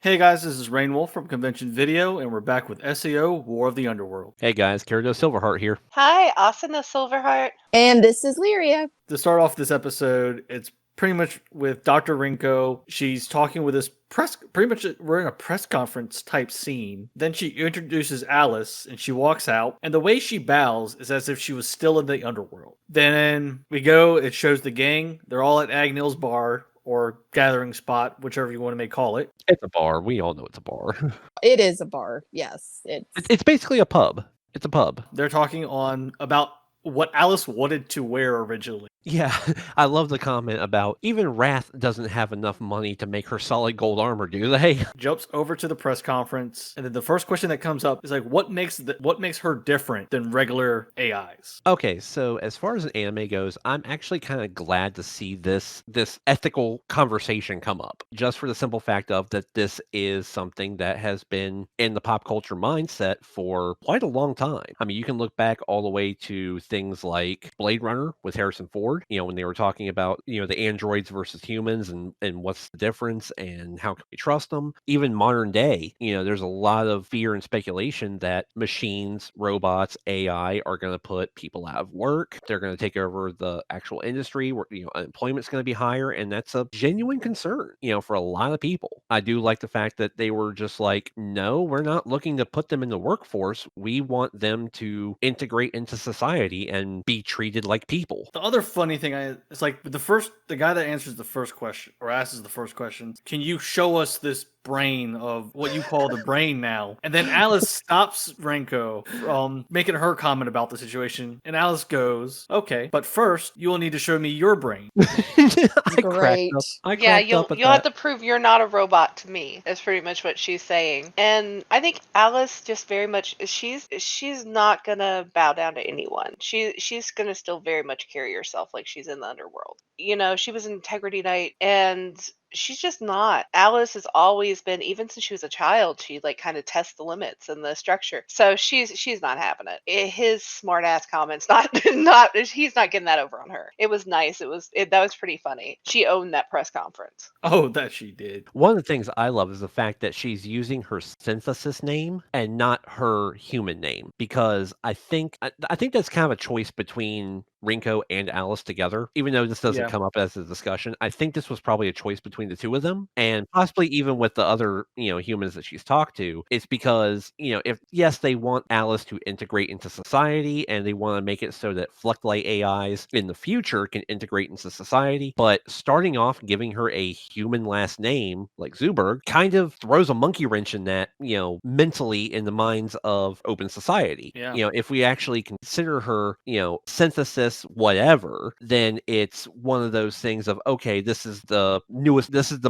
Hey guys, this is Rainwolf from Convention Video, and we're back with SAO War of the Underworld. Hey guys, Kirido Silverheart here. Hi, Asuna Silverheart. And this is Lyria. To start off this episode, it's pretty much with Dr. Rinko. She's talking with this pretty much we're in a press conference type scene. Then she introduces Alice and she walks out, and the way she bows is as if she was still in the underworld. Then we go, it shows the gang. They're all at Agnil's bar or gathering spot, whichever you want to call it. It's a bar. We all know it's a bar. It is a bar. Yes, It's basically a pub. It's a pub. They're talking on about what Alice wanted to wear originally. Yeah, I love the comment about even Wrath doesn't have enough money to make her solid gold armor, do they? Jumps over to the press conference, and then the first question that comes up is like, what makes her different than regular AIs? Okay, so as far as an anime goes, I'm actually kind of glad to see this ethical conversation come up, just for the simple fact of that this is something that has been in the pop culture mindset for quite a long time. I mean, you can look back all the way to things like Blade Runner with Harrison Ford, when they were talking about, the androids versus humans and what's the difference and how can we trust them. Even modern day, there's a lot of fear and speculation that machines, robots, AI are going to put people out of work. They're going to take over the actual industry where, unemployment's going to be higher. And that's a genuine concern, for a lot of people. I do like the fact that they were just like, no, we're not looking to put them in the workforce. We want them to integrate into society and be treated like people. The other funny thing it's like the guy that answers the first question or asks the first question, can you show us this brain of what you call the brain now? And then Alice stops Renko from making her comment about the situation, and Alice goes, okay, but first you will need to show me your brain. Great. You'll have to prove you're not a robot to me. That's pretty much what she's saying. And I think Alice just very much she's not gonna bow down to anyone. She's gonna still very much carry herself like she's in the underworld. She was an Integrity Knight, and she's just not. Alice has always been, even since she was a child, she kind of tests the limits and the structure. So she's not having it. His smart ass comments, not he's not getting that over on her. It was nice. That was pretty funny. She owned that press conference. Oh, that she did. One of the things I love is the fact that she's using her synthesis name and not her human name, because I think that's kind of a choice between Rinko and Alice together. Even though this doesn't come up as a discussion, I think this was probably a choice between the two of them, and possibly even with the other humans that she's talked to. It's because if yes, they want Alice to integrate into society and they want to make it so that Fluctlight AIs in the future can integrate into society, but starting off giving her a human last name like Zuberg kind of throws a monkey wrench in that, mentally in the minds of open society. If we actually consider her, synthesis whatever, then it's one of those things of, okay, this is the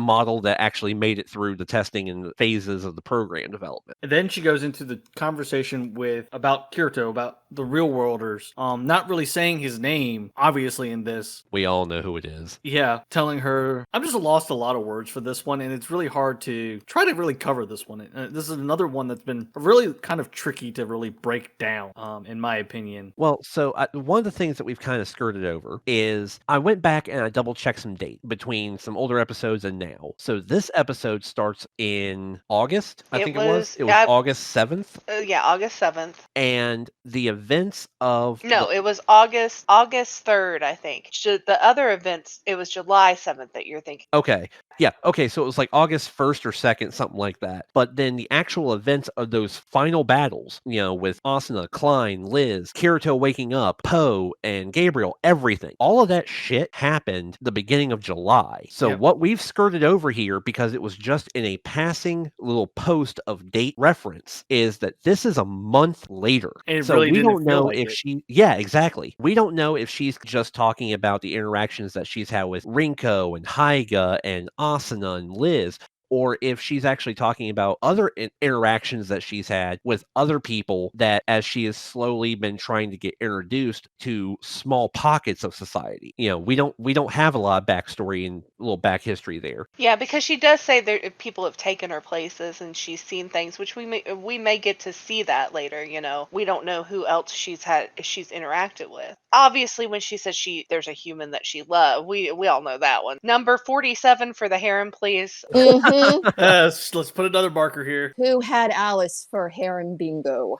model that actually made it through the testing and the phases of the program development. And then she goes into the conversation about Kirito, about the real worlders, not really saying his name, obviously, in this. We all know who it is. Yeah, telling her, I'm just lost a lot of words for this one, and it's really hard to try to really cover this one. This is another one that's been really kind of tricky to really break down, in my opinion. Well, so one of the things that we've kind of skirted over is I went back and I double checked some date between some older episodes and now. So this episode starts in August, I think it was. It was August 7th. Yeah, August 7th. And the events of... it was August 3rd, I think. The other events, it was July 7th that you're thinking. Okay. Yeah, okay, so it was like August 1st or 2nd, something like that. But then the actual events of those final battles, with Asuna, Klein, Liz, Kirito waking up, Poe, and Gabriel, everything. All of that shit happened the beginning of July. So what we've skirted over here, because it was just in a passing little post of date reference, is that this is a month later. And so really we don't know like if she... Yeah, exactly. We don't know if she's just talking about the interactions that she's had with Rinko and Haiga and Asuna and Liz, or if she's actually talking about other interactions that she's had with other people that as she has slowly been trying to get introduced to small pockets of society. We don't have a lot of backstory and a little back history there. Yeah, because she does say that people have taken her places and she's seen things, which we may get to see that later. We don't know who else she's interacted with. Obviously, when she says there's a human that she loved, we all know that one. Number 47 for the harem, please. Mm-hmm. Yes, let's put another marker here. Who had Alice for harem bingo?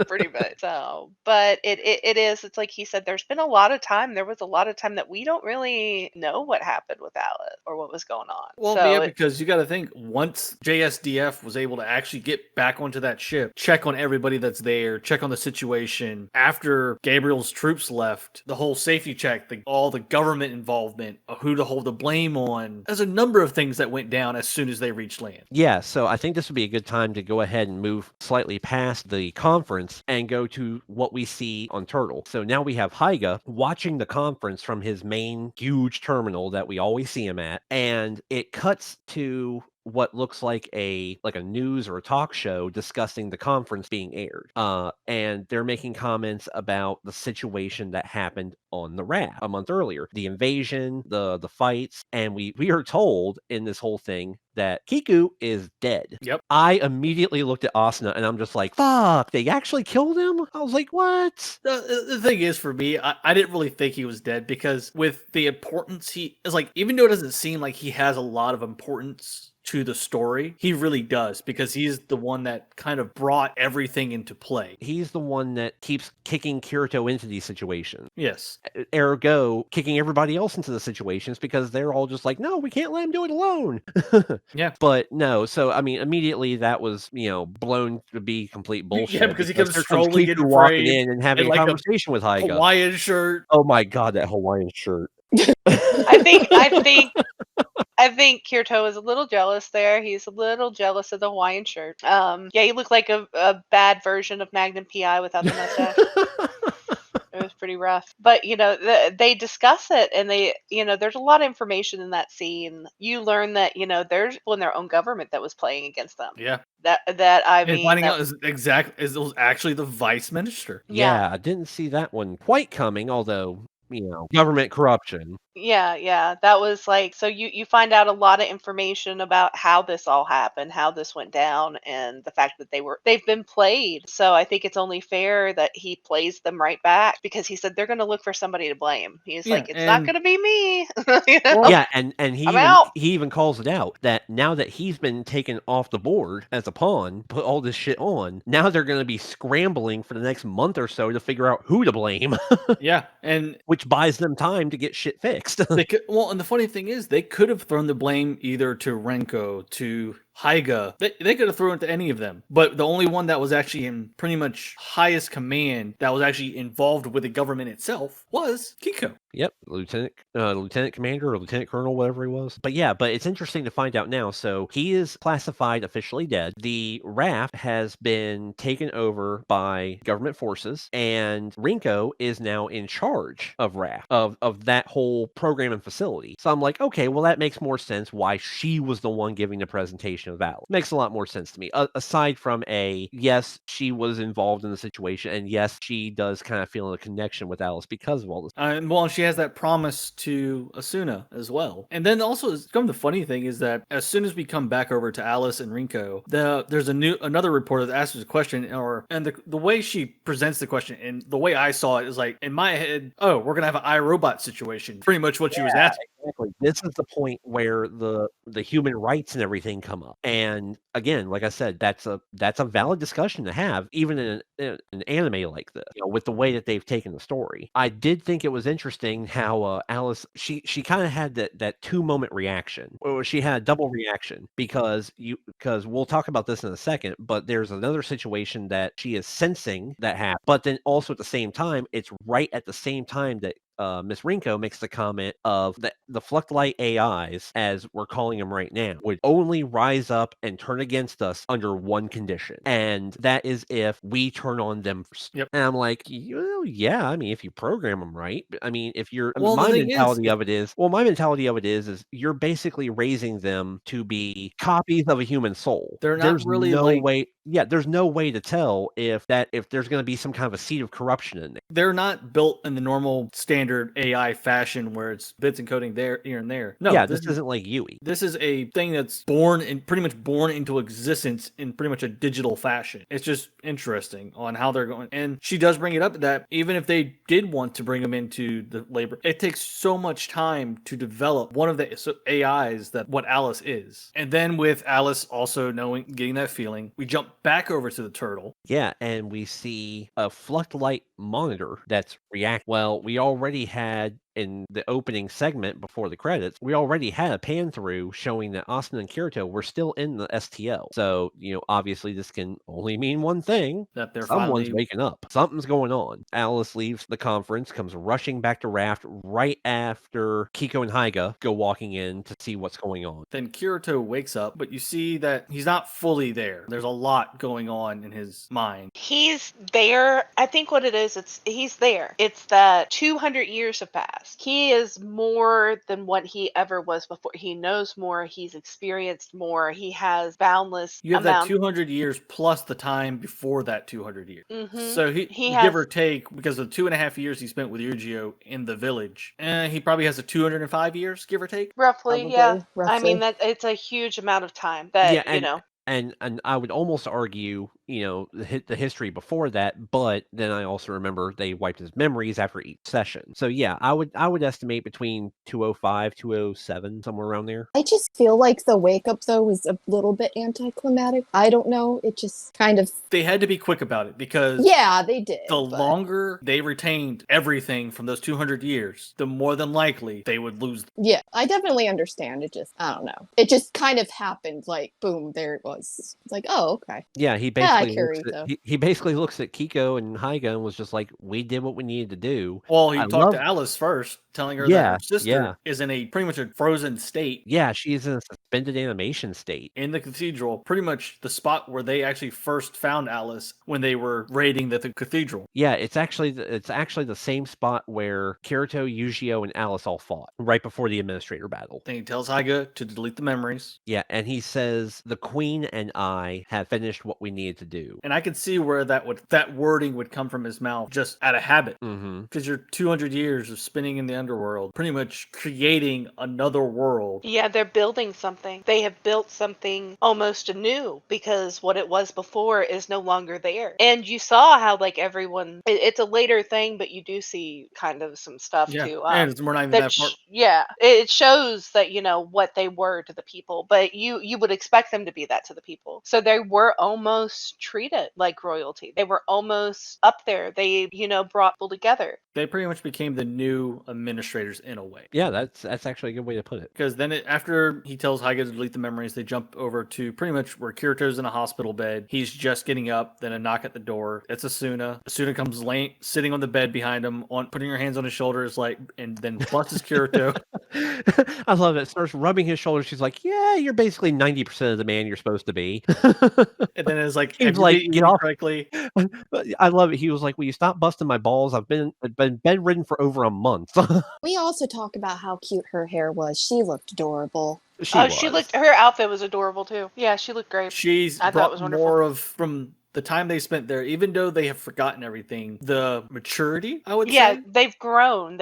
Pretty much. So, but it is. It's like he said. There's been a lot of time. There was a lot of time that we don't really know what happened with Alice or what was going on. Well, so yeah, because you got to think once JSDF was able to actually get back onto that ship, check on everybody that's there, check on the situation. After Gabriel's troops left, the whole safety check, all the government involvement, who to hold the blame on. There's a number of things that went down as soon as they reached land. Yeah, so I think this would be a good time to go ahead and move slightly past the conference and go to what we see on Turtle. So now we have Hyga watching the conference from his main huge terminal that we always see him at, and it cuts to what looks like a news or a talk show discussing the conference being aired. And they're making comments about the situation that happened on the raft a month earlier, the invasion, the fights, and we are told in this whole thing that Kiku is dead. Yep. I immediately looked at Asuna and I'm just like, fuck, they actually killed him? I was like, what? The thing is, for me, I didn't really think he was dead because with the importance he is, like, even though it doesn't seem like he has a lot of importance to the story, he really does, because he's the one that kind of brought everything into play. He's the one that keeps kicking Kirito into these situations. Yes. Ergo, kicking everybody else into the situations because they're all just like, no, we can't let him do it alone. Yeah. But no, so I mean, immediately that was, blown to be complete bullshit. Yeah, because he comes here strolling Kiku in walking frame in and having in a like a conversation with Hyga. Hawaiian shirt. Oh my god, that Hawaiian shirt. I think Kirito is a little jealous there. He's a little jealous of the Hawaiian shirt. Yeah, he looked like a bad version of Magnum PI without the mustache. It was pretty rough. But, they discuss it, and there's a lot of information in that scene. You learn that, there's people in their own government that was playing against them. Yeah. Finding out it was actually the vice minister. Yeah, I didn't see that one quite coming, although, government corruption. Yeah. That was like, so you find out a lot of information about how this all happened, how this went down, and the fact that they've been played. So I think it's only fair that he plays them right back, because he said they're going to look for somebody to blame. He's like, it's not going to be me. Yeah, and he I'm he even calls it out that now that he's been taken off the board as a pawn, put all this shit on, now they're going to be scrambling for the next month or so to figure out who to blame. Yeah, and which buys them time to get shit fixed. And the funny thing is, they could have thrown the blame either to Renko, to Hyga. They could have thrown it to any of them. But the only one that was actually in pretty much highest command, that was actually involved with the government itself, was Kiko. Yep, lieutenant commander or lieutenant colonel, whatever he was. But yeah, it's interesting to find out now. So he is classified officially dead. The raft has been taken over by government forces, and Rinko is now in charge of raft, of that whole program and facility. So I'm like, okay, well, that makes more sense why she was the one giving the presentation of Alice. Makes a lot more sense to me. Aside from yes, she was involved in the situation, and yes, she does kind of feel a connection with Alice because of all this. Well, she has that promise to Asuna as well. And then also, the funny thing is that as soon as we come back over to Alice and Rinko, there's another reporter that asks a question, and the way she presents the question, and the way I saw it is like, in my head, oh, we're gonna have an iRobot situation. Pretty much what she was asking. Exactly. This is the point where the human rights and everything come up. And again, like I said, that's a valid discussion to have, even in an anime like this, with the way that they've taken the story. I did think it was interesting how Alice, she kind of had that 2-moment reaction, or she had a double reaction, because we'll talk about this in a second, but there's another situation that she is sensing that happen, but then also at the same time, it's right at the same time that Miss Rinko makes the comment of the Fluctlight AIs, as we're calling them right now, would only rise up and turn against us under one condition, and that is if we turn on them first. Yep. And I'm like, yeah, I mean, if you program them right. I mean, if you're my mentality of it is you're basically raising them to be copies of a human soul. There's no way. Yeah, there's no way to tell if there's going to be some kind of a seed of corruption in there. They're not built in the normal standard standard AI fashion where it's bits and coding there, here and there. No, Yeah, this isn't like Yui. This is a thing that's pretty much born into existence in pretty much a digital fashion. It's just interesting on how they're going. And she does bring it up that even if they did want to bring them into the labor, it takes so much time to develop one of the AIs that what Alice is. And then with Alice also getting that feeling, we jump back over to the turtle. Yeah, and we see a Fluctlight monitor that's react. Well, we already had in the opening segment before the credits, we already had a pan through showing that Asuna and Kirito were still in the STL. So, obviously this can only mean one thing. That they're Someone's finally waking up. Something's going on. Alice leaves the conference, comes rushing back to Raft right after Kiko and Haiga go walking in to see what's going on. Then Kirito wakes up, but you see that he's not fully there. There's a lot going on in his mind. He's there. I think what it is, he's there. It's that 200 years have passed. He is more than what he ever was before. He knows more. He's experienced more. He has boundless You have amount. that 200 years plus the time before that 200 years. Mhm. So he has, give or take, because of 2.5 years he spent with Yujio in the village, he probably has a 205 years, give or take. roughly, Probably, yeah. I roughly. mean, that it's a huge amount of time that, Yeah, and I would almost argue, the history before that, but then I also remember they wiped his memories after each session. So yeah, I would estimate between 205, 207, somewhere around there. I just feel like the wake up though was a little bit anticlimactic. I don't know. It just kind of. They had to be quick about it because Yeah, they did. the but- longer they retained everything from those 200 years, the more than likely they would lose. Yeah, I definitely understand. It just, I don't know. It just kind of happened. Like, boom, there it was. It's like, oh, okay. Yeah, he I basically carry looks it, at, though. he basically looks at Kiko and Haiga and was just like, "We did what we needed to do." Well, he I talked love- to Alice first, telling her that Yeah, her sister yeah. is in a pretty much a frozen state Yeah, she's in a suspended animation state. in the cathedral, pretty much the spot where they actually first found Alice when they were raiding the cathedral. Yeah, it's actually the same spot where Kirito, Yujio, and Alice all fought right before the administrator battle. Then he tells Haiga to delete the memories. Yeah, and he says the Queen and I have finished what we needed to do. And I could see where that wording would come from his mouth just out of habit. Mm-hmm. Because you're 200 years of spinning in the underworld, pretty much creating another world. Yeah, they're building something. They have built something almost anew because what it was before is no longer there. And you saw how like everyone, it's a later thing, but you do see kind of some stuff Yeah, too. and we're not even that far. Yeah, it shows that what they were to the people, but you would expect them to be that to the people. So they were almost treated like royalty. They were almost up there. They brought people together. They pretty much became the new administrators in a way. Yeah, that's actually a good way to put it. Because then after he tells Haiga to delete the memories, they jump over to pretty much where Kirito's in a hospital bed. He's just getting up, then a knock at the door. It's Asuna. Asuna comes sitting on the bed behind him, putting her hands on his shoulders, and then busts Kirito. I love it. Starts rubbing his shoulders. She's like, "Yeah, you're basically 90% of the man you're supposed to be." And then it's like, He's like, "Get off!" correctly. I love it. He was like, "Will you stop busting my balls? I've been bedridden for over a month." We also talk about how cute her hair was. She looked adorable. Her outfit was adorable too. Yeah, she looked great. She's I thought it brought was wonderful. more of from the time they spent there, even though they have forgotten everything, the maturity, I would Yeah, say. they've grown.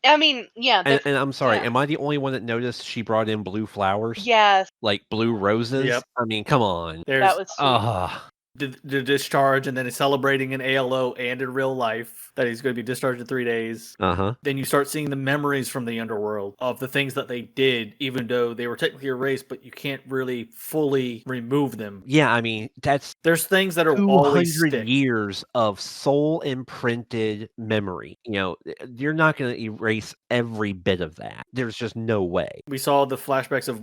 I mean, yeah. And I'm sorry, yeah. am I the only one that noticed she brought in blue flowers? Yes, Like blue roses? Yep. I mean, come on. There's that was sweet. the discharge, and then he's celebrating in ALO and in real life that he's going to be discharged in 3 days. Uh-huh. Then you start seeing the memories from the underworld of the things that they did, even though they were technically erased, but you can't really fully remove them. Yeah, I mean, that's There's things that are always 200 stick. years of soul imprinted memory. You're not going to erase every bit of that. There's just no way. We saw the flashbacks of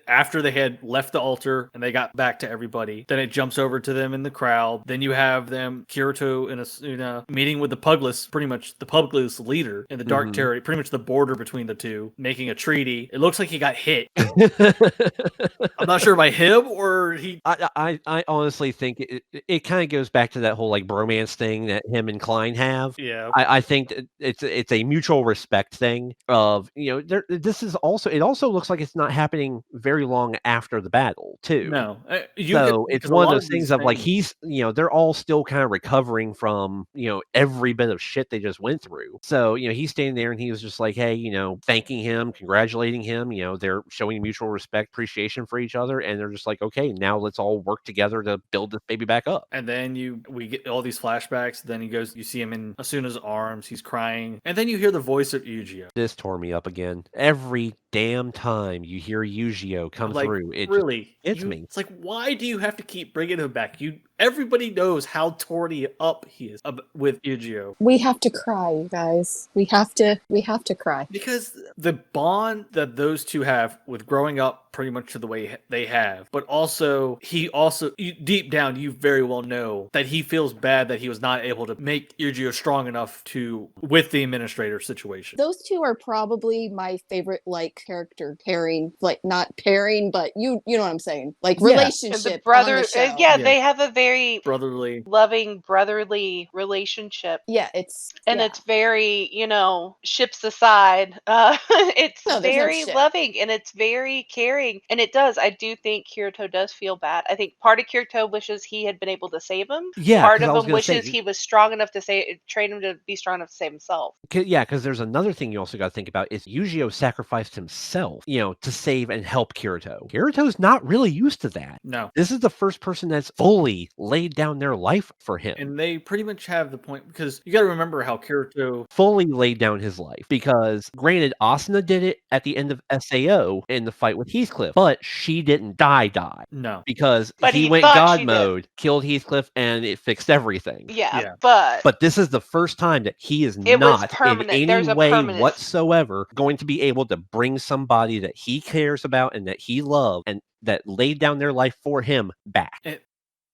after they had left the altar and they got back to everybody. Then it jumps over to them in the crowd. Then you have them, Kirito and Asuna, meeting with the Pugless, pretty much the Pugless leader in the Dark Territory, pretty much the border between the two, making a treaty. It looks like he got hit. I'm not sure by him or he. I honestly think it kind of goes back to that whole like bromance thing that him and Klein have. Yeah. I think it's a mutual respect thing of it also looks like it's not happening very long after the battle too. No. So it's one of those things of like like he's, they're all still kind of recovering from, every bit of shit they just went through. So, he's standing there and he was just like, hey, thanking him, congratulating him. They're showing mutual respect, appreciation for each other. And they're just like, okay, now let's all work together to build this baby back up. And then we get all these flashbacks. Then you see him in Asuna's arms. He's crying. And then you hear the voice of Yu-Gi-Oh. This tore me up again. Every damn time you hear Yu-Gi-Oh come through, it really hits me. It's like, why do you have to keep bringing him back? Everybody knows how torn up he is with Yu-Gi-Oh. We have to cry, you guys. We have to cry. Because the bond that those two have with growing up pretty much to the way they have, but also deep down, you very well know that he feels bad that he was not able to make Yu-Gi-Oh strong enough with the administrator situation. Those two are probably my favorite, character pairing, not pairing, but you know what I'm saying, relationship. The on the show. they have a very brotherly, loving, brotherly relationship. Yeah, it's very, ships aside. It's very loving and it's very caring, and it does. I do think Kirito does feel bad. I think part of Kirito wishes he had been able to save him. Yeah, part of him wishes he was strong enough to train him to be strong enough to save himself. Yeah, because there's another thing you also got to think about is Yu-Gi-Oh sacrificed himself, to save and help Kirito. Kirito's not really used to that. No. This is the first person that's fully laid down their life for him. And they pretty much have the point, because you got to remember how Kirito fully laid down his life. Because granted, Asuna did it at the end of SAO in the fight with Heathcliff, but she didn't die. No. Because he went God mode, killed Heathcliff, and it fixed everything. Yeah. But this is the first time that he is not in any way whatsoever going to be able to bring somebody that he cares about and that he loves and that laid down their life for him back.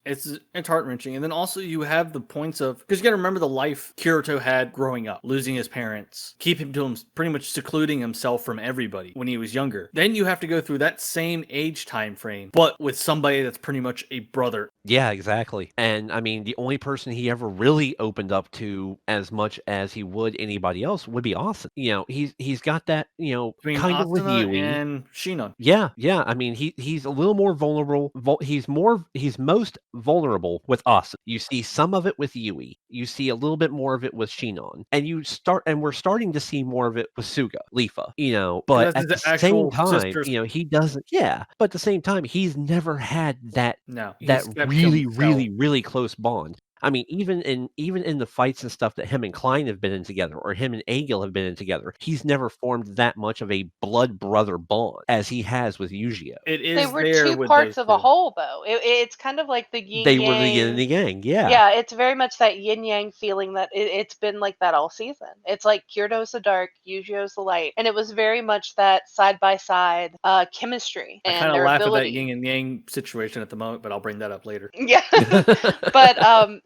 It's heart-wrenching. And then also you have the points of, because you got to remember the life Kirito had growing up, losing his parents, keeping him pretty much secluding himself from everybody when he was younger. Then you have to go through that same age time frame, but with somebody that's pretty much a brother. Yeah, exactly. And I mean, the only person he ever really opened up to as much as he would anybody else would be Asuna. He's got that, Between kind of with Yui and Shinon. Yeah. I mean, he's a little more vulnerable. He's most vulnerable with us. You see some of it with Yui. You see a little bit more of it with Shinon. And we're starting to see more of it with Suga, Lifa, but at the same time, he doesn't, but at the same time, he's never had that really close bond. I mean, even in the fights and stuff that him and Klein have been in together, or him and Egil have been in together, he's never formed that much of a blood brother bond as he has with Yu-Gi-Oh. They were two parts of a whole, though. It's kind of like the yin. They were the yin and the yang. Yeah. Yeah, it's very much that yin yang feeling that it's been like that all season. It's like Kirito's the dark, Yu-Gi-Oh's the light, and it was very much that side by side chemistry. I kind of laugh at that yin and yang situation at the moment, but I'll bring that up later. Yeah, but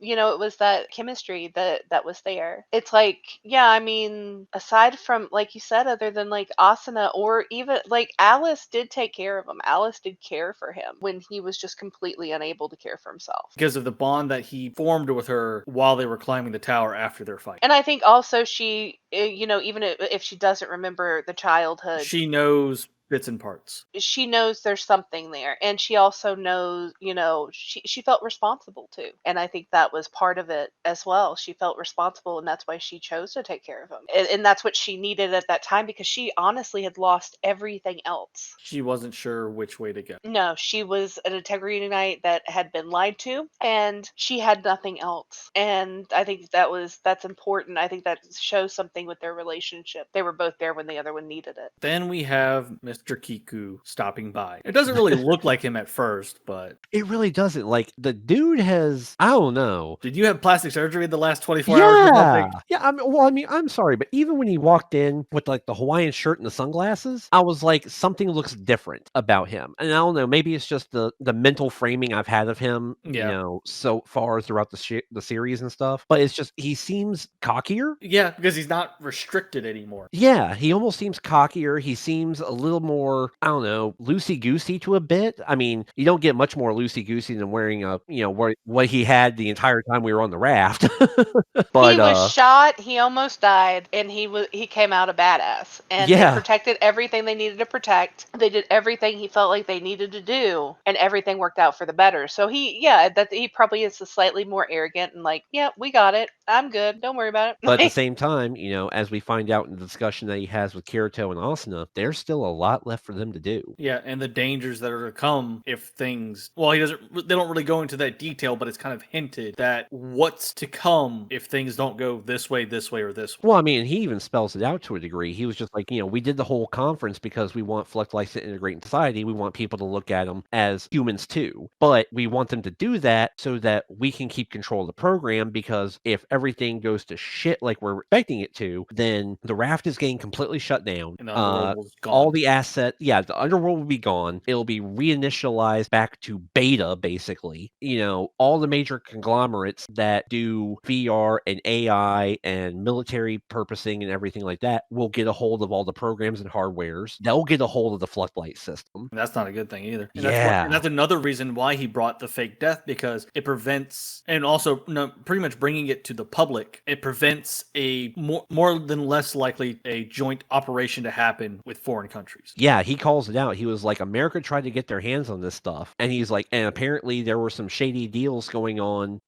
it was that chemistry that was there. It's like, I mean, aside from, like you said, other than like Asuna, or even like Alice did take care of him. Alice did care for him when he was just completely unable to care for himself. Because of the bond that he formed with her while they were climbing the tower after their fight. And I think also she, even if she doesn't remember the childhood, she knows bits and parts. She knows there's something there, and she also knows, she felt responsible too, and I think that was part of it as well. She felt responsible, and that's why she chose to take care of him, and that's what she needed at that time, because she honestly had lost everything else. She wasn't sure which way to go. No, she was an integrity knight that had been lied to, and she had nothing else, and I think that's important. I think that shows something with their relationship. They were both there when the other one needed it. Then we have Mr. Kiku stopping by. It doesn't really look like him at first, but it really doesn't. Like, the dude has, I don't know. Did you have plastic surgery in the last 24 hours or something? Yeah, I'm sorry, but even when he walked in with like the Hawaiian shirt and the sunglasses, I was like, something looks different about him. And I don't know, maybe it's just the mental framing I've had of him, so far throughout the series and stuff. But it's just, he seems cockier. Yeah, because he's not restricted anymore. Yeah, he almost seems cockier. He seems a little more, I don't know, loosey-goosey to a bit. I mean, you don't get much more loosey-goosey than wearing a, what he had the entire time we were on the raft. He But, was shot, he almost died, and he came out a badass. And they Yeah. protected everything they needed to protect. They did everything he felt like they needed to do, and everything worked out for the better. So he probably is slightly more arrogant and like, yeah, we got it. I'm good. Don't worry about it. But at the same time, as we find out in the discussion that he has with Kirito and Asuna, there's still a lot left for them to do. Yeah, and the dangers that are to come if things. Well, they don't really go into that detail, but it's kind of hinted that what's to come if things don't go this way, or this way. Well, I mean, he even spells it out to a degree. He was just like, we did the whole conference because we want Flecklights to integrate in society. We want people to look at them as humans too. But we want them to do that so that we can keep control of the program, because if everything goes to shit like we're expecting it to, then the raft is getting completely shut down. And the Underworld was gone. All the the Underworld will be gone. It'll be reinitialized back to beta, basically. All the major conglomerates that do VR and AI and military purposing and everything like that will get a hold of all the programs and hardwares. They'll get a hold of the Flecklight system. And that's not a good thing either. And Yeah. that's another reason why he brought the fake death, because it prevents, and also pretty much bringing it to the public, it prevents a more than less likely a joint operation to happen with foreign countries. Yeah, he calls it out. He was like, America tried to get their hands on this stuff. And he's like, and apparently there were some shady deals going on,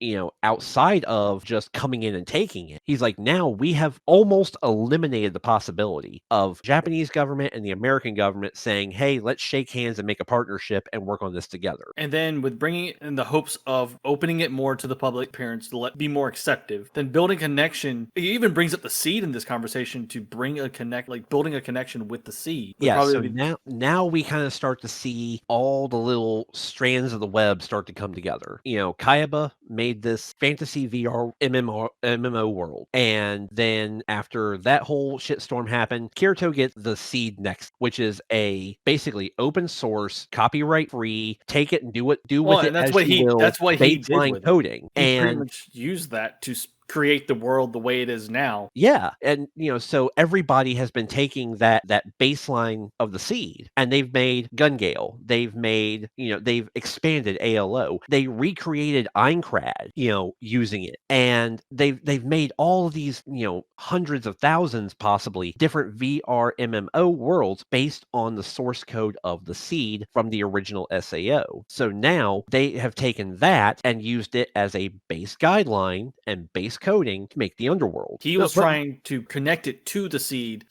outside of just coming in and taking it. He's like, now we have almost eliminated the possibility of Japanese government and the American government saying, hey, let's shake hands and make a partnership and work on this together. And then with bringing it in the hopes of opening it more to the public appearance to be more acceptive, then building connection. He even brings up the seed in this conversation to bring building a connection with the seed. Yeah, so now we kind of start to see all the little strands of the web start to come together. Kayaba made this fantasy VR MMO world. And then after that whole shitstorm happened, Kirito gets the seed next, which is a basically open source, copyright free, take it and do with it that's as what you will, that's what he did baseline with coding. He pretty And much used that to create the world the way it is now. yeah, and so everybody has been taking that baseline of the seed, and they've made Gun Gale, they've made they've expanded ALO, they recreated Aincrad, using it, and they've made all of these hundreds of thousands possibly different VR MMO worlds based on the source code of the seed from the original SAO. So now they have taken that and used it as a base guideline and base coding to make the Underworld. He was trying to connect it to the seed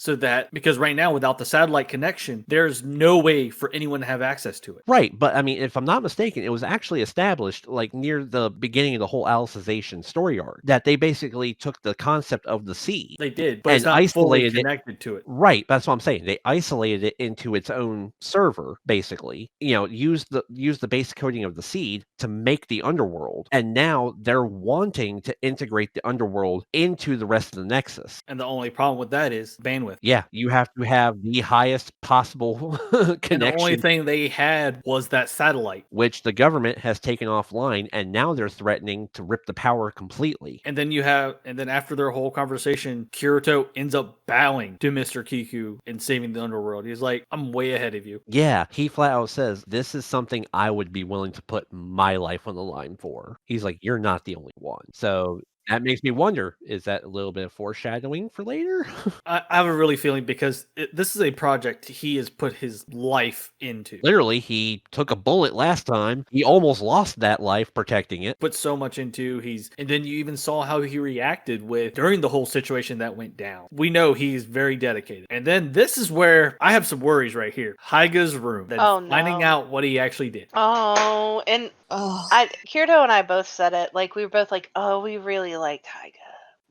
because right now without the satellite connection, there's no way for anyone to have access to it. Right, but I mean, if I'm not mistaken, it was actually established like near the beginning of the whole Alicization story arc that they basically took the concept of the seed. They did, but and it's not isolated fully connected to it. Right, that's what I'm saying. They isolated it into its own server, basically. Use the base coding of the seed to make the Underworld, and now they're wanting to integrate the Underworld into the rest of the Nexus. And the only problem with that is bandwidth. Yeah, you have to have the highest possible connection. And the only thing they had was that satellite, which the government has taken offline, and now they're threatening to rip the power completely. And then after their whole conversation, Kirito ends up bowing to Mr. Kiku and saving the Underworld. He's like, I'm way ahead of you. Yeah, he flat out says, this is something I would be willing to put my life on the line for. He's like, you're not the only one. So that makes me wonder, is that a little bit of foreshadowing for later? I have a really feeling because this is a project he has put his life into. Literally, he took a bullet last time. He almost lost that life protecting it. Put so much into and then you even saw how he reacted during the whole situation that went down. We know he's very dedicated. And then this is where I have some worries right here. Haiga's room. Finding out what he actually did. Oh, and Kirito and I both said it. Like, we were both like, oh, we really liked Haiga.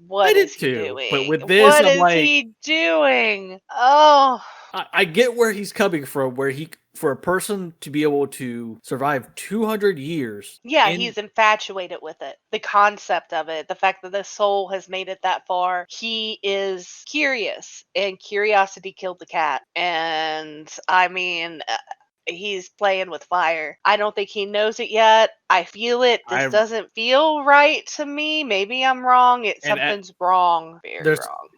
What is he doing? But with this, what is he doing? Oh. I get where he's coming from, for a person to be able to survive 200 years. Yeah, he's infatuated with it. The concept of it, the fact that the soul has made it that far. He is curious, and curiosity killed the cat. And I mean, he's playing with fire. I don't think he knows it yet. I feel it. This doesn't feel right to me. Maybe I'm wrong. Something's wrong. Very wrong.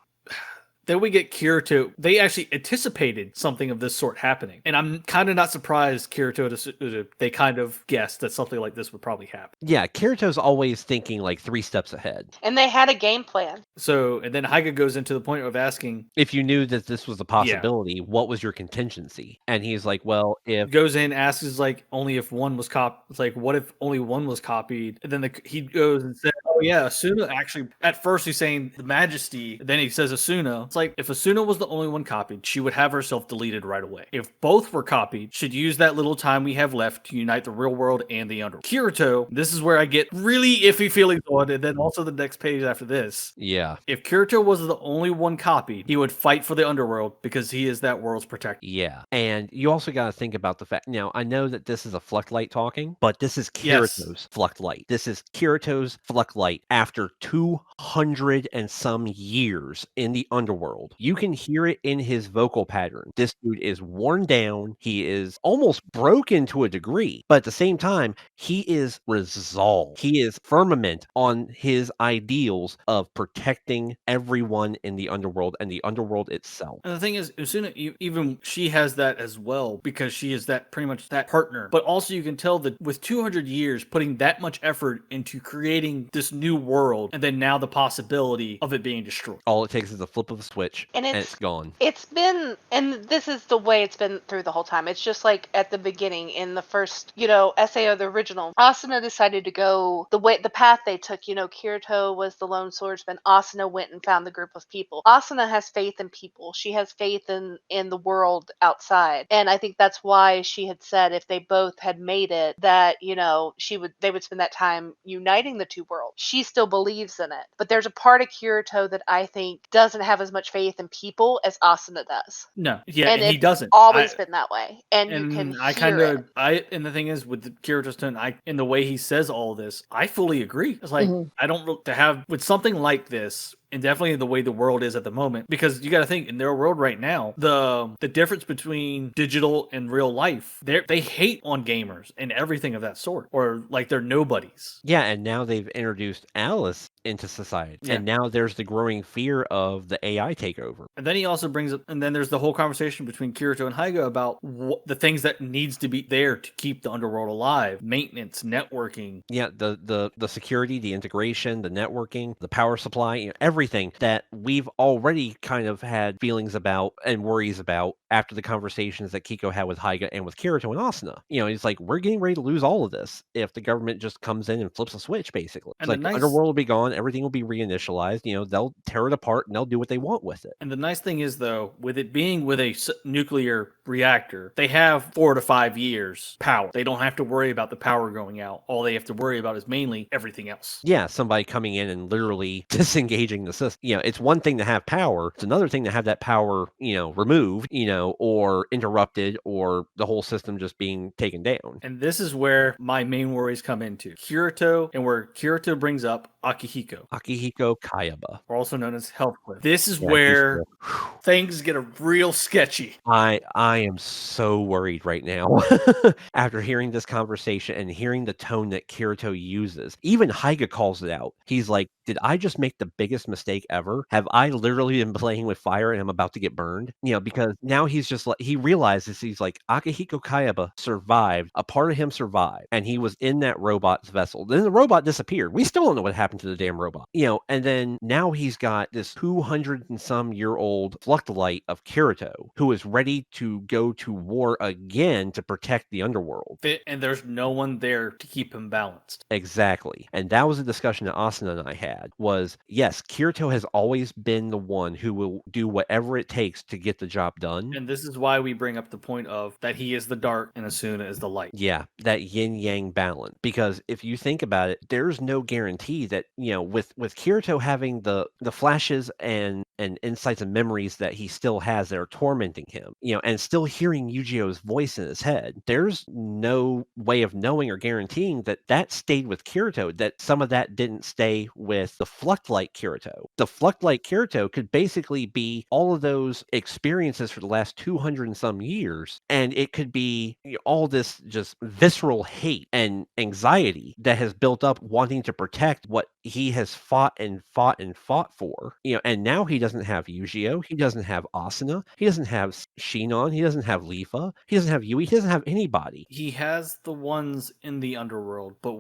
Then we get Kirito. They actually anticipated something of this sort happening. And I'm kind of not surprised they kind of guessed that something like this would probably happen. Yeah, Kirito's always thinking like 3 steps ahead. And they had a game plan. So, and then Haiga goes into the point of asking, if you knew that this was a possibility, what was your contingency? And he's like, well, if goes in, asks like only if one was copied. It's like, what if only one was copied? And then he goes and says, oh yeah, Asuna actually, at first he's saying the Majesty, then he says Asuna. It's like, if Asuna was the only one copied, she would have herself deleted right away. If both were copied, she'd use that little time we have left to unite the real world and the underworld. Kirito, this is where I get really iffy feelings on, and then also the next page after this. Yeah. If Kirito was the only one copied, he would fight for the underworld because he is that world's protector. Yeah. And you also got to think about the fact, now I know that this is a Fluctlight talking, but this is Kirito's Fluctlight. This is Kirito's Fluctlight after 200 and some years in the underworld. You can hear it in his vocal pattern. This dude is worn down. He is almost broken to a degree, but at the same time, he is resolved. He is firmament on his ideals of protecting everyone in the underworld and the underworld itself. And the thing is, Usuna, even she has that as well, because she is that pretty much that partner. But also you can tell that with 200 years putting that much effort into creating this new world, and then now the possibility of it being destroyed. All it takes is a flip of a switch, and it's gone. It's been, and this is the way it's been through the whole time. It's just like at the beginning in the first, SAO, the original, Asuna decided to go the path they took. Kirito was the lone swordsman. Asuna went and found the group of people. Asuna has faith in people. She has faith in the world outside. And I think that's why she had said if they both had made it, that, they would spend that time uniting the two worlds. She still believes in it. But there's a part of Kirito that I think doesn't have as much faith in people as Asuna does. No. Yeah, and he doesn't. Always been that way. And you can hear it. And the thing is, with the Kirito's tone, in the way he says all this, I fully agree. It's like, I don't to have, with something like this, and definitely the way the world is at the moment, because you got to think in their world right now, the difference between digital and real life, they hate on gamers and everything of that sort, or like they're nobodies. Yeah, and now they've introduced Alice into society, and now there's the growing fear of the AI takeover. And then he also brings up, and then there's the whole conversation between Kirito and Haiga about the things that needs to be there to keep the underworld alive: maintenance, networking. Yeah, the security, the integration, the networking, the power supply, everything that we've already kind of had feelings about and worries about after the conversations that Kiko had with Haiga and with Kirito and Asuna. It's like, we're getting ready to lose all of this if the government just comes in and flips a switch, basically. It's like the underworld will be gone, everything will be reinitialized, they'll tear it apart and they'll do what they want with it. And the nice thing is, though, with it being with a nuclear reactor, they have 4 to 5 years power. They don't have to worry about the power going out. All they have to worry about is mainly everything else. Yeah, somebody coming in and literally disengaging the system. It's one thing to have power. It's another thing to have that power, removed, or interrupted, or the whole system just being taken down. And this is where my main worries come into Kirito, and where Kirito brings up Akihiko Kayaba, or also known as Healthcliff. This is where things get real sketchy. I am so worried right now after hearing this conversation and hearing the tone that Kirito uses. Even Haiga calls it out. He's like, did I just make the biggest mistake ever? Have I literally been playing with fire and I'm about to get burned? Because now he's just like, he realizes, he's like, Akihiko Kayaba survived. A part of him survived. And he was in that robot's vessel. Then the robot disappeared. We still don't know what happened to the damn robot. And then now he's got this 200 and some year old Fluctlight of Kirito who is ready to go to war again to protect the underworld. And there's no one there to keep him balanced. Exactly. And that was a discussion that Asuna and I had, was, yes, Kirito has always been the one who will do whatever it takes to get the job done. And this is why we bring up the point of that he is the dark and Asuna is the light. Yeah, that yin-yang balance. Because if you think about it, there's no guarantee that, with Kirito having the flashes and insights and memories that he still has that are tormenting him, and still hearing Yujio's voice in his head, there's no way of knowing or guaranteeing that stayed with Kirito, that some of that didn't stay with the Fluctlight Kirito. The Fluctlight Kirito could basically be all of those experiences for the last 200 and some years, and it could be all this just visceral hate and anxiety that has built up wanting to protect what he has fought and fought and fought for, and now he doesn't have Yu-Gi-Oh, he doesn't have Asuna, he doesn't have Shinon, he doesn't have Lifa, he doesn't have Yui, he doesn't have anybody. He has the ones in the underworld, but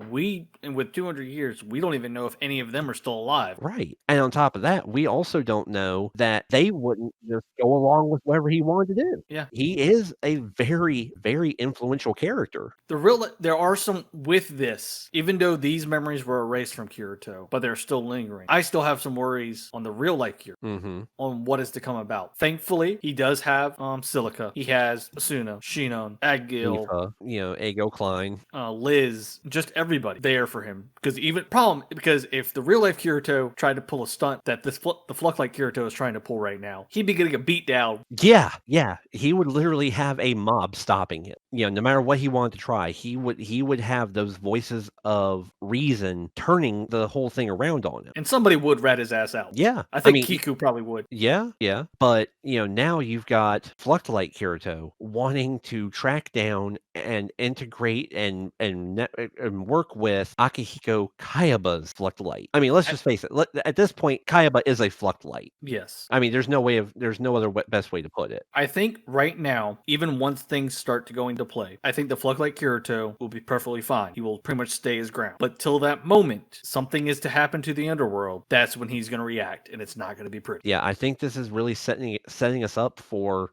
and with 200 years, we don't even know if any of them are still alive. Right. And on top of that, we also don't know that they wouldn't just go along with whatever he wanted to do. Yeah. He is a very, very influential character. There are some with this, even though these memories were erased from Kirito, but they're still lingering. I still have some worries on the real life Kirito, on what is to come about. Thankfully, he does have Silica. He has Asuna, Shinon, Agil, Ego Klein, Liz, just everybody there for him. Because if the real life Kirito tried to pull a stunt that the Fluck-like Kirito is trying to pull right now, he'd be getting a beat down. Yeah. He would literally have a mob stopping him. No matter what he wanted to try, he would have those voices of reason turning the whole thing around on him. And somebody would rat his ass out. Yeah. I think Kiku probably would. Yeah. But, now you've got Fluck-like Kirito wanting to track down and integrate and work with Akihiko Kayaba's Fluck-light. I mean, let's just face it. At this point, Kayaba is a Fluck-light. Yes. I mean, there's no other best way to put it. I think right now, even once things start to go into play, I think the Fluck-like Kirito will be perfectly fine. He will pretty much stay his ground. But till that moment, something is to happen to the Underworld. That's when he's going to react, and it's not going to be pretty. Yeah, I think this is really setting us up for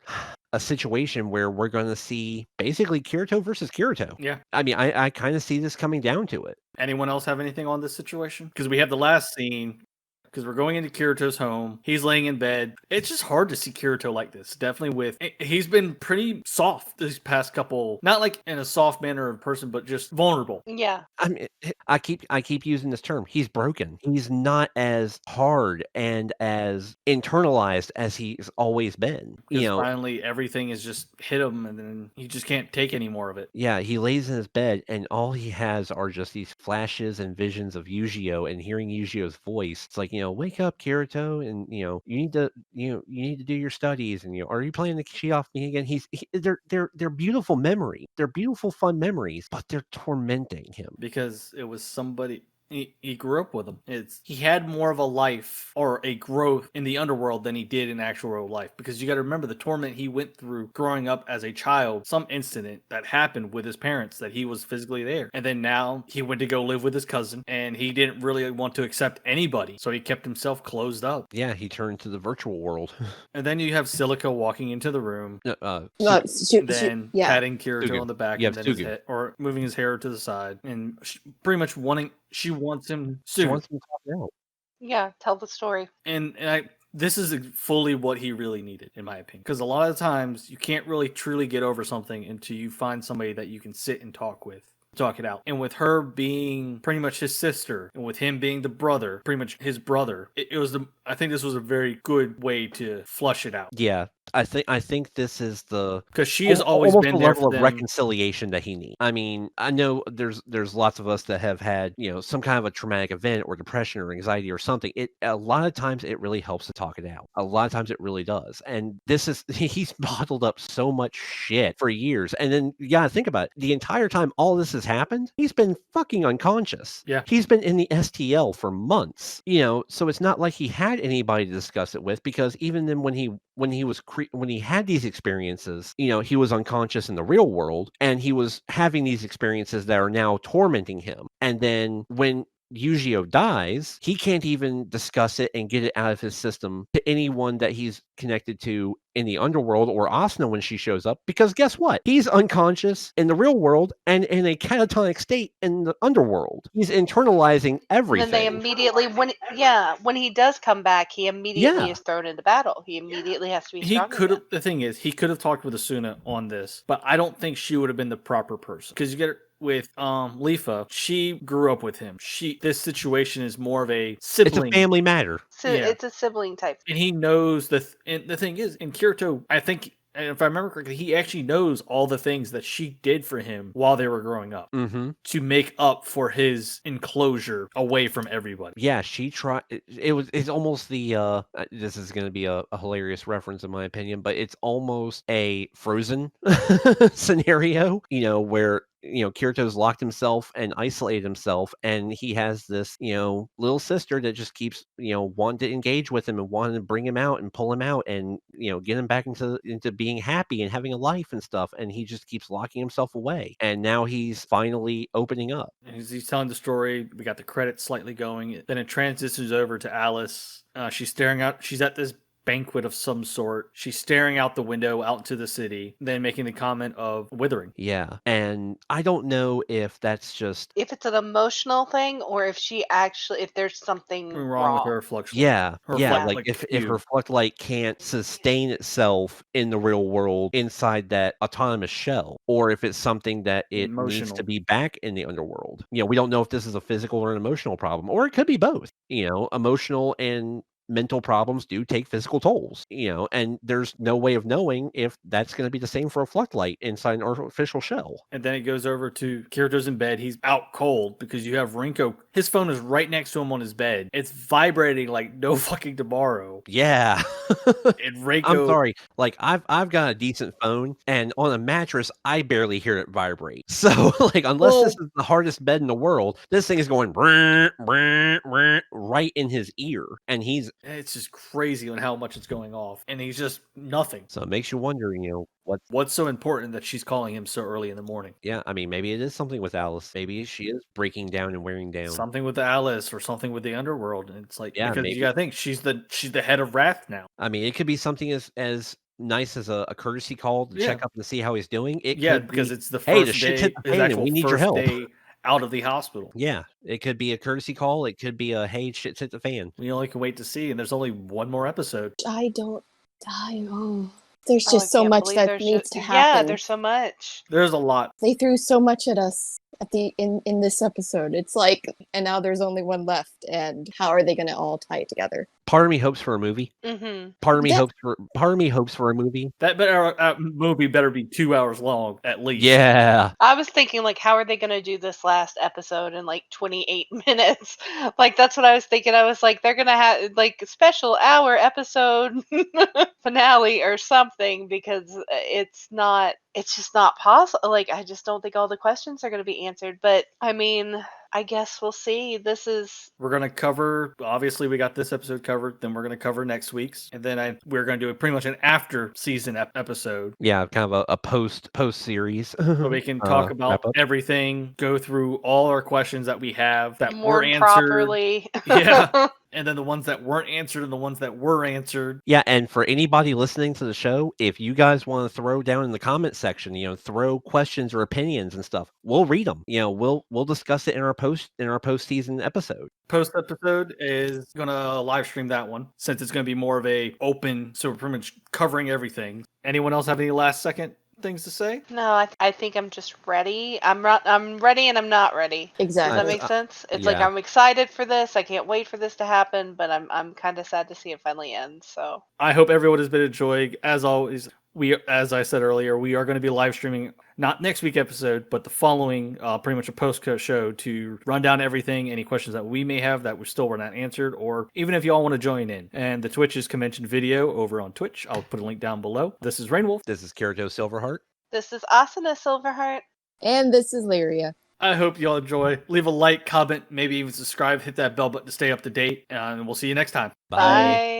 a situation where we're going to see basically Kirito versus Kirito. Yeah. I mean, I kind of see this coming down to it. Anyone else have anything on this situation? Because we have the last scene, because we're going into Kirito's home. He's laying in bed. It's just hard to see Kirito like this. Definitely he's been pretty soft these past couple, not like in a soft manner of person, but just vulnerable. Yeah. I mean, I keep using this term. He's broken. He's not as hard and as internalized as he's always been. Finally everything is just hit him, and then he just can't take any more of it. Yeah, he lays in his bed, and all he has are just these flashes and visions of Yu-Gi-Oh, and hearing Yu-Gi-Oh's voice. It's like, wake up, Kirito, and you need to do your studies, and are you playing the key off me again? They're beautiful memories. They're beautiful, fun memories, but they're tormenting him because it was somebody. He grew up with him. He had more of a life or a growth in the underworld than he did in actual real life. Because you got to remember the torment he went through growing up as a child, some incident that happened with his parents that he was physically there. And then now he went to go live with his cousin, and he didn't really want to accept anybody. So he kept himself closed up. Yeah, he turned to the virtual world. And then you have Silica walking into the room. Patting Kirito on the back, and then his head, or moving his hair to the side, and pretty much she wants him to talk out. Yeah, tell the story. And this is fully what he really needed, in my opinion. Because a lot of times you can't really truly get over something until you find somebody that you can sit and talk it out. And with her being pretty much his sister, and with him being the brother, pretty much his brother, I think this was a very good way to flush it out. Yeah. I think this is because she has always been the there level for of reconciliation that he needs. I mean, I know there's lots of us that have had some kind of a traumatic event or depression or anxiety or something. A lot of times it really helps to talk it out. A lot of times it really does. And he's bottled up so much shit for years. And then you gotta think about it. The entire time all this has happened, he's been fucking unconscious. Yeah, he's been in the STL for months. So it's not like he had anybody to discuss it with, because even then when he had these experiences, he was unconscious in the real world, and he was having these experiences that are now tormenting him. And then when Yu-Gi-Oh dies, he can't even discuss it and get it out of his system to anyone that he's connected to in the underworld, or Asuna when she shows up, because guess what? He's unconscious in the real world and in a catatonic state in the underworld. He's internalizing everything. And they immediately, when he does come back, he immediately is thrown into battle. He immediately has to be strong. The thing is, he could have talked with Asuna on this, but I don't think she would have been the proper person. Because you get with Lifa, she grew up with him. This situation is more of a sibling. It's a family matter. So it's a sibling type. And he knows and the thing is, in Kirito, I think, and if I remember correctly, he actually knows all the things that she did for him while they were growing up to make up for his enclosure away from everybody. Yeah, she tried. It's almost the. This is going to be a hilarious reference in my opinion, but it's almost a Frozen scenario. Where Kirito's locked himself and isolated himself, and he has this, little sister that just keeps, wanting to engage with him and wanting to bring him out and pull him out and, get him back into being happy and having a life and stuff. And he just keeps locking himself away. And now he's finally opening up. As he's telling the story, we got the credits slightly going. Then it transitions over to Alice. She's staring out. She's at this banquet of some sort. She's staring out the window out into the city, then making the comment of withering. Yeah. And I don't know if that's just... if it's an emotional thing or if there's something wrong with her reflection. Yeah. Her Yeah. reflect- Like if her Reflect can't sustain itself in the real world inside that autonomous shell, or if it's something that it needs Emotional. to be back in the underworld. We don't know if this is a physical or an emotional problem, or it could be both. Emotional and mental problems do take physical tolls, and there's no way of knowing if that's going to be the same for a Reflect inside an artificial shell. And then it goes over to Kirito's in bed. He's out cold because you have Rinko. His phone is right next to him on his bed. It's vibrating like no fucking tomorrow. Yeah. And Rinko... I'm sorry. Like I've got a decent phone, and on a mattress, I barely hear it vibrate. So unless this is the hardest bed in the world, this thing is going brr, brr, brr, right in his ear, and it's just crazy on how much it's going off, and he's just nothing. So it makes you wonder, what's so important that she's calling him so early in the morning. Yeah, I mean, maybe it is something with Alice. Maybe she is breaking down and wearing down. Something with Alice or something with the underworld. And it's like, because maybe. you gotta think she's the head of Wrath now. I mean, it could be something as nice as a courtesy call to check up and see how he's doing. It could because be, it's the hey, first the day, shit's hit the fan and we need your help. Day out of the hospital. Yeah, it could be a courtesy call. It could be a, hey, shit's hit the fan. We only can wait to see, and there's only one more episode. There's just so much that needs to happen. Yeah, there's so much. There's a lot. They threw so much at us at in this episode. It's like, and now there's only one left, and how are they going to all tie it together? Part of me hopes for a movie. Mm-hmm. Part of me hopes for a movie. That movie better be 2 hours long at least. Yeah. I was thinking, how are they going to do this last episode in 28 minutes? That's what I was thinking. I was like, they're going to have special hour episode finale or something, because it's just not possible. I just don't think all the questions are going to be answered. But I mean, I guess we'll see. We're going to cover, obviously we got this episode covered, then we're going to cover next week's, and then we're going to do pretty much an after season episode. Yeah, kind of a post series. So we can talk about everything, go through all our questions that we have that were answered properly. Yeah. And then the ones that weren't answered and the ones that were answered. Yeah, and for anybody listening to the show, if you guys want to throw down in the comment section, throw questions or opinions and stuff, we'll read them. We'll discuss it in our post season episode. Post episode is gonna live stream that one, since it's gonna be more of a open, so we're pretty much covering everything. Anyone else have any last second things to say? No, I think I'm just ready. I'm ready and I'm not ready. Exactly. Does that make sense? It's I'm excited for this. I can't wait for this to happen, but I'm kind of sad to see it finally end. So I hope everyone has been enjoying. As always, as I said earlier, we are going to be live streaming not next week episode, but the following, pretty much a post show to run down everything, any questions that we may have that were not answered, or even if y'all want to join in. And the Twitch is Convention Video over on Twitch. I'll put a link down below. This is Rainwolf. This is Kirito Silverheart. This is Asuna Silverheart. And this is Lyria. I hope y'all enjoy. Leave a like, comment, maybe even subscribe, hit that bell button to stay up to date, and we'll see you next time. Bye.